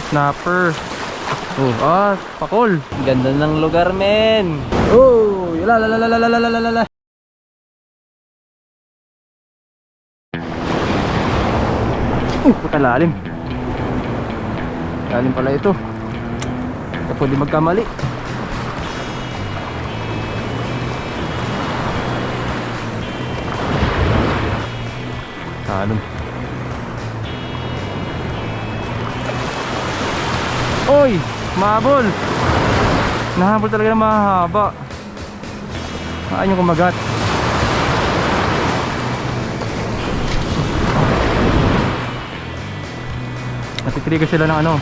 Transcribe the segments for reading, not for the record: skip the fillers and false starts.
Snapper. Pakol. Ganda ng lugar, men. Oh, la. Puta lalim. Lalim pala ito. Kaya pwede magkamali. Lalim. Oy! Mahabol! Nahabol talaga na mahaba. Maan yung kumagat. Natitrigger sila ng ano.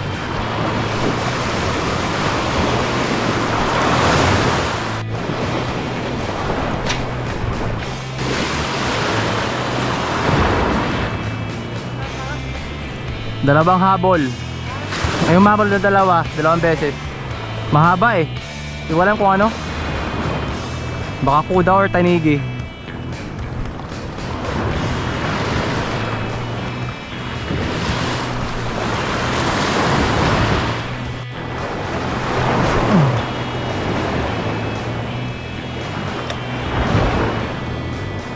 Dalawang habol. Ngayong mahabol na dalawang beses. Mahaba eh. Di ko alam kung ano. Baka kuda or tanigi.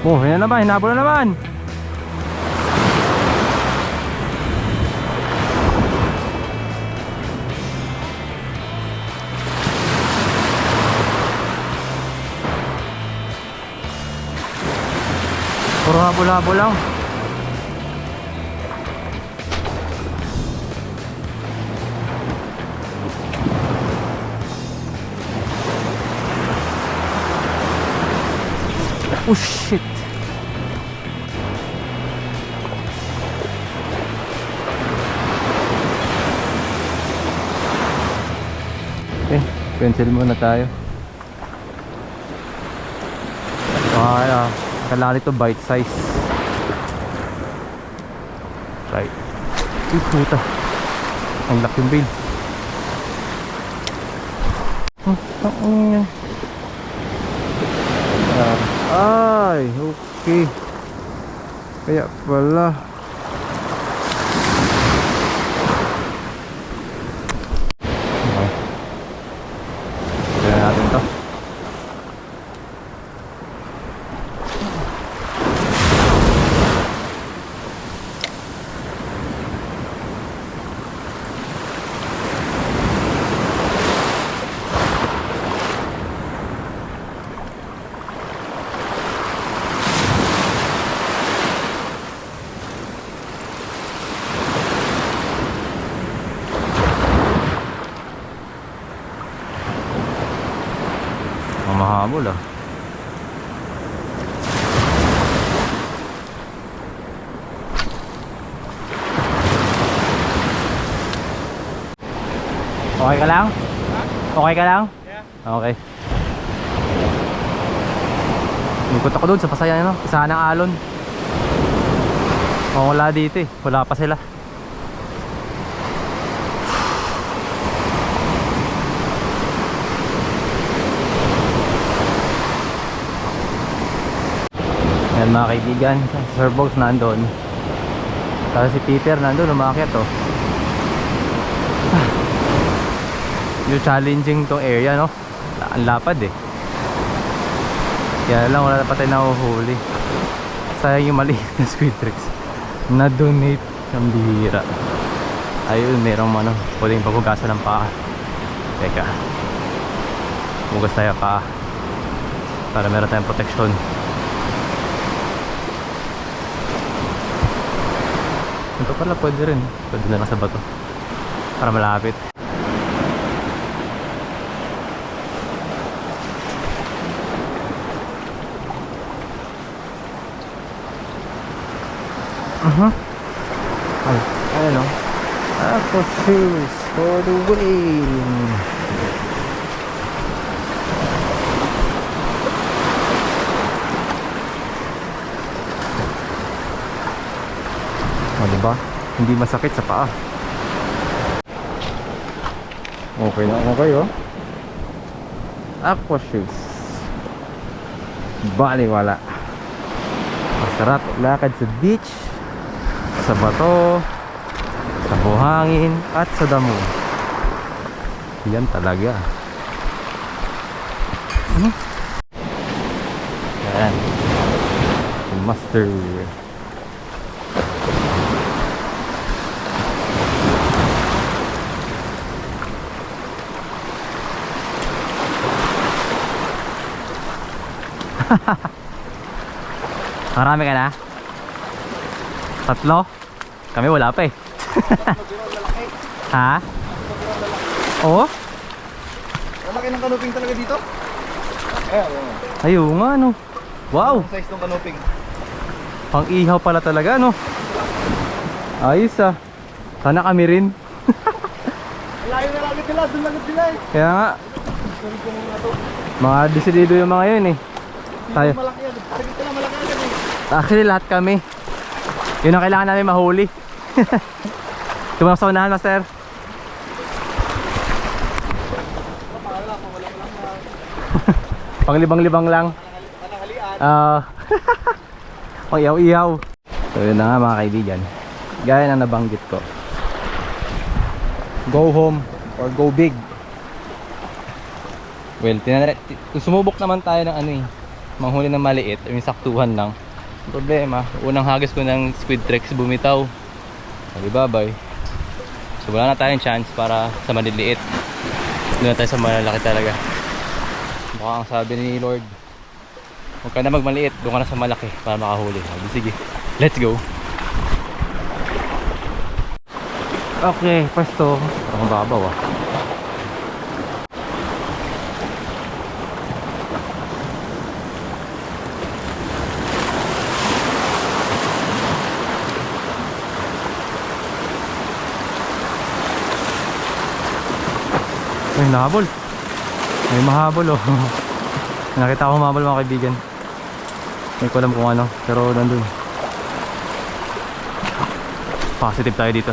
Oh, yan na naman, hinabol na naman. Puro habol-habol lang. Oh shit. Okay, pencil muna tayo. Kailangan ito bite size. Right. Uy, puta. Ang laki yung bail. Ay, okay. Kaya pala. Kaya natin to. Mahabol ah. Okay ka lang? Okay ka lang? Yeah. Okay. Ikot ako doon sa pasayan, no? Pasahan ng alon. Wala dito eh. Wala pa sila. Ayan mga kaibigan, Sir Box nandun. Tapos si Peter nandun, umakyat oh. Yung challenging tong area, no? Ang lapad eh. Kaya lang wala pa tayo nahuhuli. Sayang yung maliit na squid tricks na donate ng bihira. Ayun, merong ano, pwedeng paghugasan ng paa. Teka, hugas tayo paa para meron tayong proteksyon. Ito pala pwede rin. Pwede na lang sa bato para malapit. Ay, ano? Aqua shoes for the whale. Diba? Hindi masakit sa paa. Okay na ako kayo. Aqua shoes. Baliwala. Masarap lakad sa beach, sa bato, Sa buhangin at sa damo. Yan talaga. Yan. Master. Marami ka na? Tatlo? Kami wala pa eh. Ha? Oo? Malaki ng kanuping talaga dito? Ayun nga no. Wow! Ang size ng kanuping. Pang ihaw pala talaga no. Ayos ah. Sana kami rin. Layo na lang sila, doon lang sila eh. Kaya nga. Mga desidido yung mga yun eh. Tayo. Malaki yan, sagit na malaki yan eh. Actually lahat kami. Yun ang kailangan namin mahuli. Tumakas sa unahan, master. Panglibang-libang lang. Pang iyaw-iyaw. So yun na nga mga kaibigan. Gaya na nabanggit ko. Go home or go big. Well, sumubok naman tayo ng ano eh. Manghuli ng maliit, yung saktuhan lang. Problema, unang hagis ko ng squid tricks bumitaw. Nalibabay. So wala na tayong chance para sa maliliit. Doon na tayo sa malalaki talaga. Baka ang sabi ni Lord, huwag ka na magmaliit, doon ka na sa malaki para makahuli. Sige, let's go. Okay, pasto. Parang babaw ah. May nahabol. May mahabol oh. Nakita ko mahabol mga kaibigan. Hindi ko alam kung ano, pero nandun. Positive tayo dito.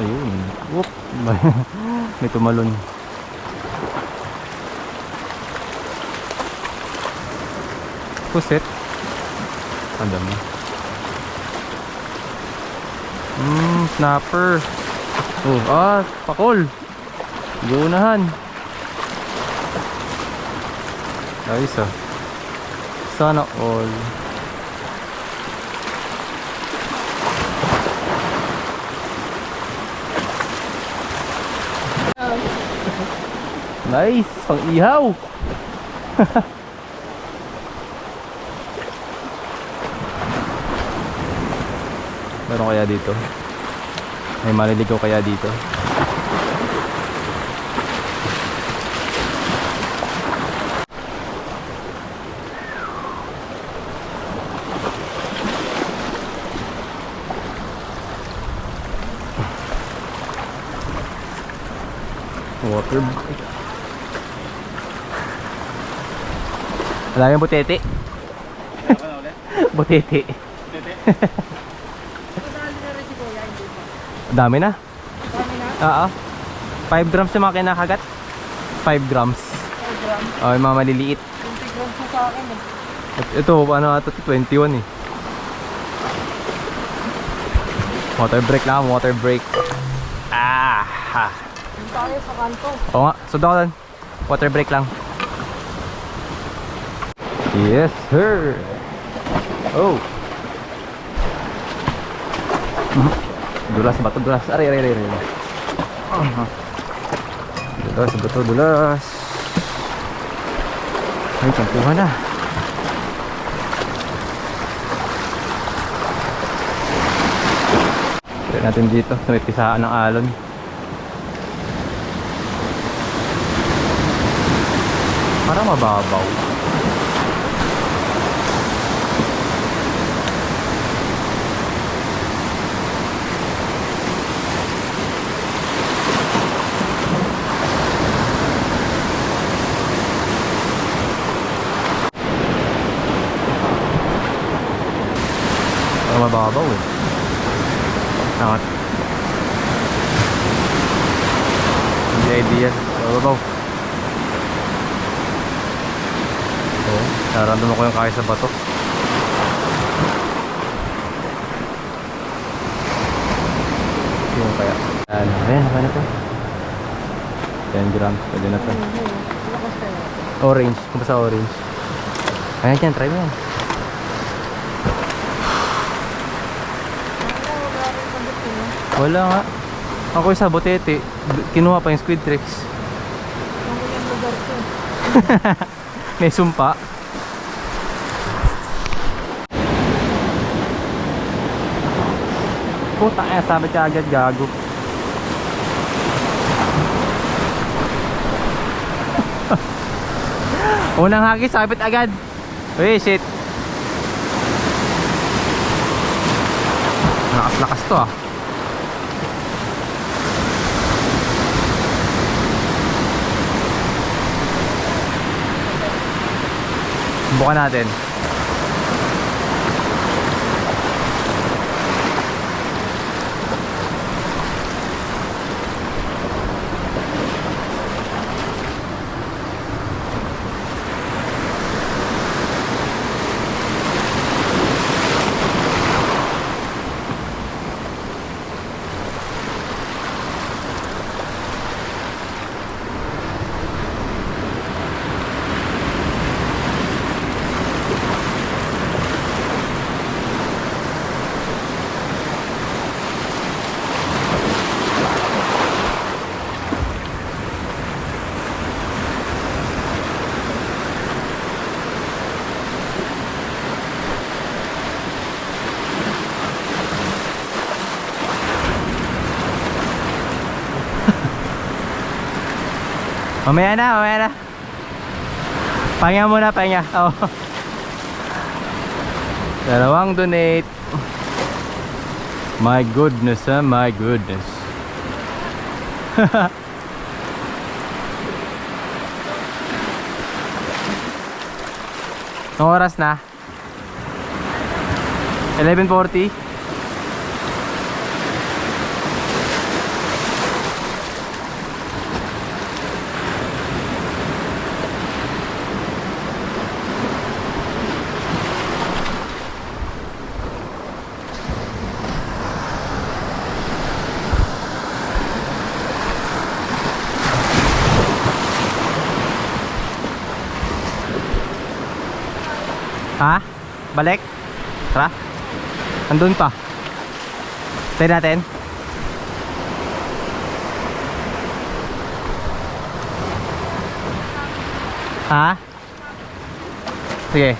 Ayun. Whoop. May tumalon. Pusit. Ang dami. Snapper. Oh, pakol. Gunahan. Ayos ah. Sana all. Nice, pang ihaw. Meron kaya dito? May maliligaw kaya dito? Water. Wala yung butete. Butete. Dami na. Oo. 5 grams yung mga kinakagat. 5 grams. 5 grams? Oo, yung mga maliliit. 20 grams na sa akin eh. Ito, ano ito? 21 eh. Water break lang, water break. Ah! Ha. Yung tayo sa kanto. Oo nga, sunod ako doon. Water break lang. Yes, sir! Oh! Dulas bato, dulas. Aray. Dulas bato, dulas. Ay, tampuhan na. Try natin dito. May pisaan ng alon. Parang mababaw. Mababaw eh. Sangat. Hindi idea. Mababaw. Oh. Nararamdaman ko yung kaya sa bato. Yung kaya. Ayan, kaya na to. 10 grams, pwede na to. Orange, kung sa orange. Ayan yan, try mo yan. Wala nga. Ako yung sa botete, kinuha pa yung squid tricks. May sumpa. Puta kaya sabi ka agad gago. Unang hagis, sabit agad. Uy, shit. Lakas-lakas to ah. Subukan natin. Mamaya na, mamaya na. Pahinga muna, pahinga. Oh. Dalawang donate. My goodness, my goodness. Anong oras na? 11:40. Ha? Balik? Tara? Andun pa. Tayo natin. Ha? Sige.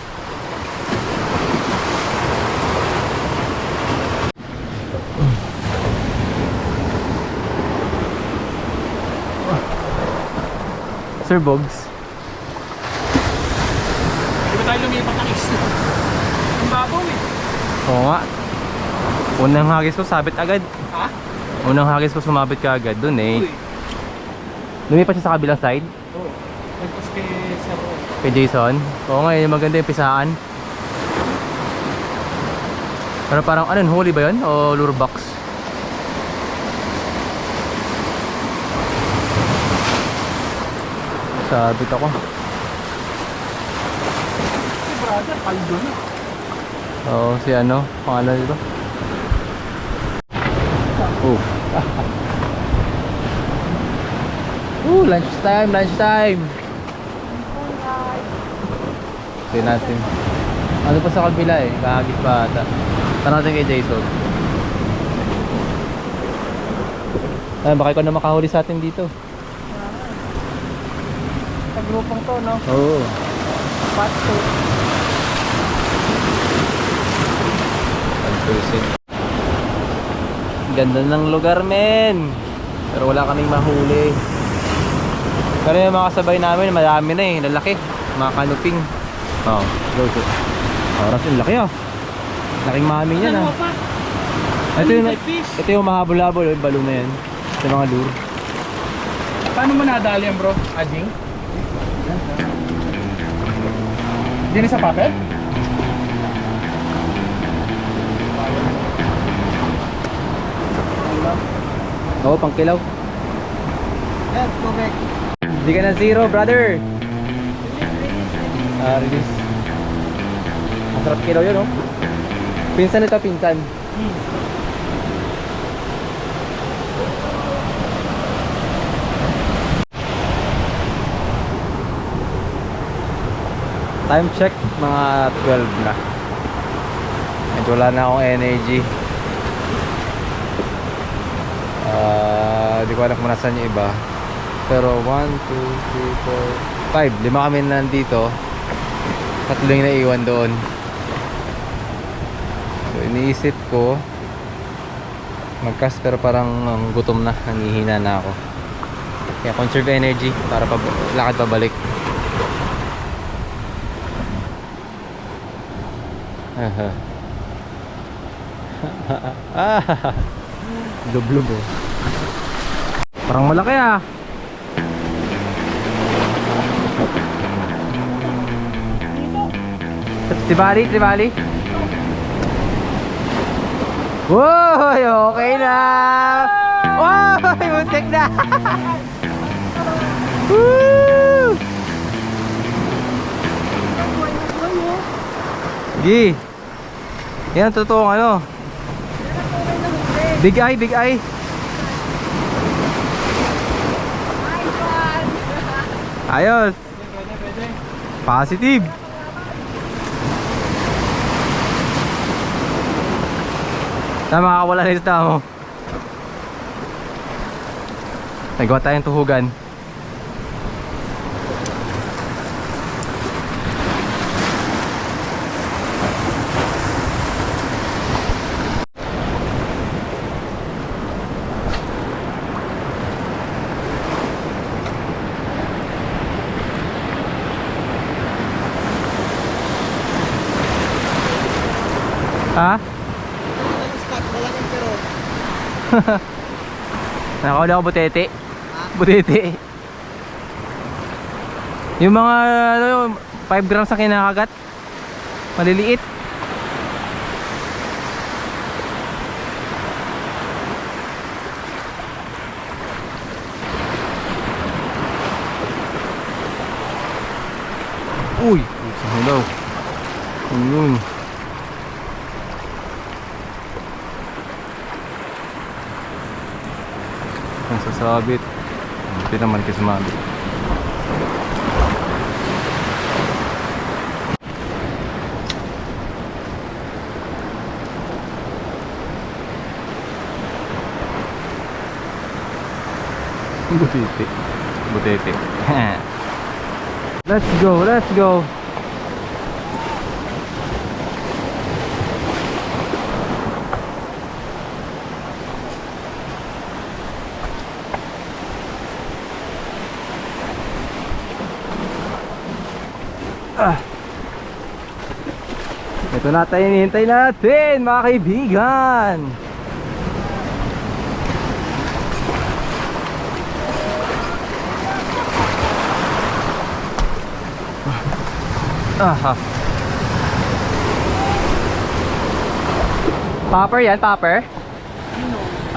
Sir Bogs. Di ba tayo lumipat ng isla? Ang babaw eh. Oo nga. Unang hagis ko sabit agad. Ha? Unang hagis ko sumabit ka agad dun eh. Uy. Lumipat siya sa kabilang side. Oo. Nagpas kay Sir Ro. Kay Jason. Oo nga, yun, maganda yung pisaan. Pero parang ano, huli ba yun? O lure box? Sabit ako. Si brother, paldo na. Oo, si ano, pangalan dito. Oh. Lunch time, lunch time. Tingnan natin. Ano pa sa kabila eh, kahagis pa ata. Tanong natin kay Jason. Ay, baka ikaw na makahuli sa atin dito. Sa grupong to, no? Oo. Part 2. Ganda ng lugar, men. Pero wala kaming mahuli. Pero yung mga kasabay namin, madami na eh, lalaki. Mga kanuping. Oo, go. Oras yung laki ah. Laking mami niyan ah. Ito yung mahabol-habol, yung balon na yan. Ito mga lure. Paano mo nadali yan, bro? Ading? Hindi na sa papel? Oo, pang kilaw. Yes, correct. Hindi ka na zero, brother. Release. Sarap kilaw yun, oh. Pinsan ito, pinsan. Time check, mga 12 na. Medyo wala na akong energy. Di ko alam kung nasaan yung iba. Pero 1, 2, 3, 4, 5. 5 kami nandito. 3 yung naiwan doon. So iniisip ko mag-cast, pero parang gutom na. Nangihina na ako. Kaya conserve energy para lakad pabalik. Lub-lub, oh. Parang malaki, ah. Tibali. Woy, okay na. Woy, muntik na. Woo! Gi. Yan, totoong ano. Big eye. Ayos. Positive. Makakawala na isda mo. Nagawa tayong tuhugan. Ha? Nakakawala ako butete. Butete. Yung mga ano, 5 grams na kinakagat. Maliliit. Uy, hello. Ayun. Sasabit. Buti naman kasi sumabit. Butete. Let's go. Ito na tayo hinihintay natin, mga kaibigan. Popper yan, popper?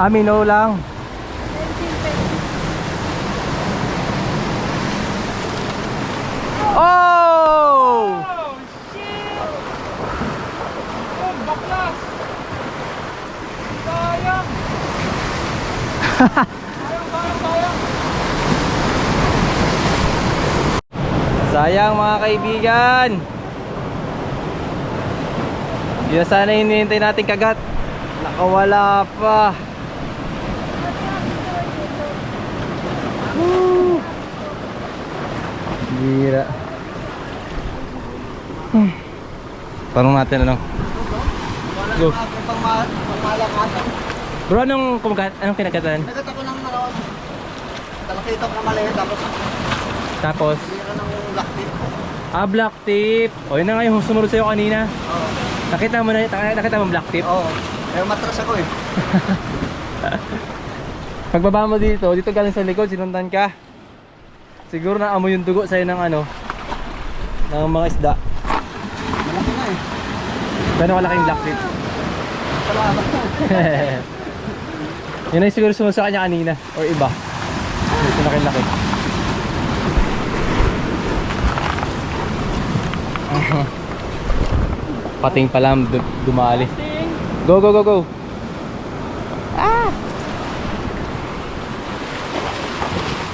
Minnow lang. Oh! Sayang mga kaibigan. Yun sana hinihintay natin kagat. Nakawala pa. Woo! Bira. Tanong natin ano. Go. Bro, anong kinagatan? Nagat ako ng nakakita ko na maliit Tapos? Bira ng black tip. Black tip. O, yun na nga yung sumunod sa'yo kanina. Oo. Nakita mo black tip? Oo. Pero matras ako eh. Pagbaba mo dito galing sa likod, sinundan ka. Siguro na amoy yung dugo sa'yo ng ano, ng mga isda. Malaki na eh. Gano'ng kalaking black tip? Salamat na. Yun ay siguro sumunod sa kanya kanina, or iba. Ito laki-laki. Pating pa lang dumali. Go, go, go, go. Ah!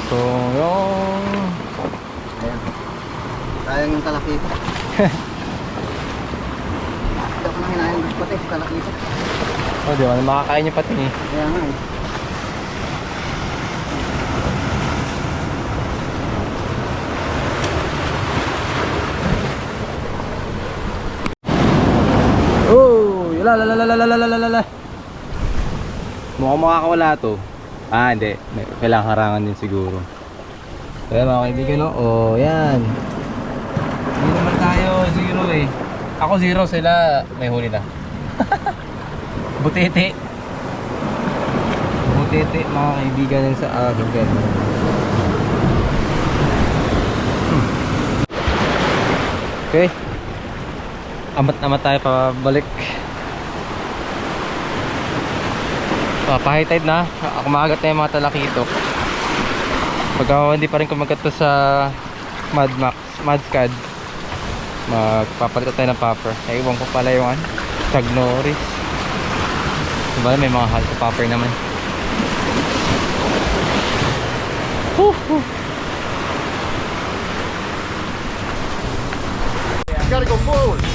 So, yung... Ayan. Sayang yung kalakita. Hindi ako nang hinayang ng pati, kalakita. Oh, di ba? Makakain yung pating eh. Kaya nga eh. Oh, la. Mukhang makakawala to. Ah, hindi. Kailangan harangan din siguro. Kaya mga kaibigan, no? Oh, yan. Hindi naman tayo zero eh. Ako zero, sila may huli na. Butete. Butete, mga kaibigan yan sa akin. Okay. Amat-amat tayo pabalik. High tide na. Kumagat na yung mga talakitok. Pagka hindi pa rin kumagat to sa Madscad, magpapalit tayo ng popper. Iwan ko pala yung Tag Norris. Diba may mga halto popper naman. Gotta go forward.